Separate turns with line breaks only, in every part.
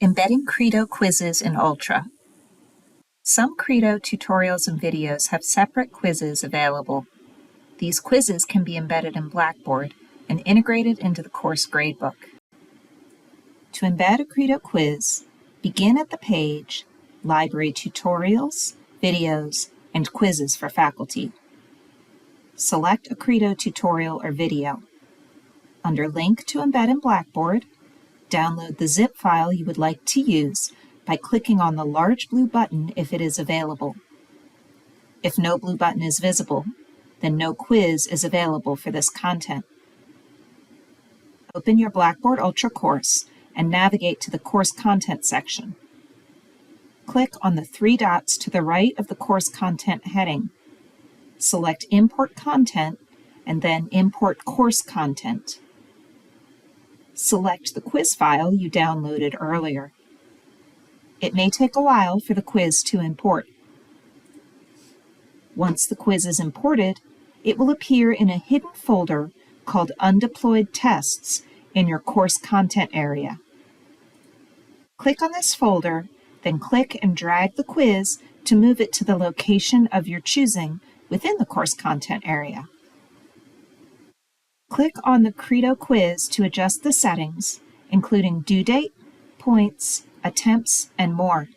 Embedding Credo quizzes in Ultra. Some Credo tutorials and videos have separate quizzes available. These quizzes can be embedded in Blackboard and integrated into the course gradebook. To embed a Credo quiz, begin at the page Library Tutorials, Videos, and Quizzes for Faculty. Select a Credo tutorial or video. Under Link to Embed in Blackboard, download the zip file you would like to use by clicking on the large blue button if it is available. If no blue button is visible, then no quiz is available for this content. Open your Blackboard Ultra course and navigate to the Course Content section. Click on the three dots to the right of the Course Content heading. Select Import Content and then Import Course Content. Select the quiz file you downloaded earlier. It may take a while for the quiz to import. Once the quiz is imported, it will appear in a hidden folder called Undeployed Tests in your course content area. Click on this folder, then click and drag the quiz to move it to the location of your choosing within the course content area. Click on the Credo quiz to adjust the settings, including due date, points, attempts, and more.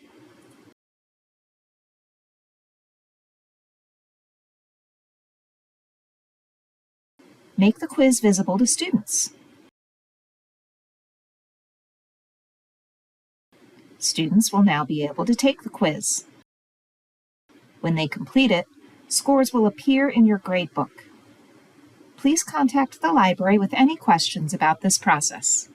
Make the quiz visible to students. Students will now be able to take the quiz. When they complete it, scores will appear in your gradebook. Please contact the library with any questions about this process.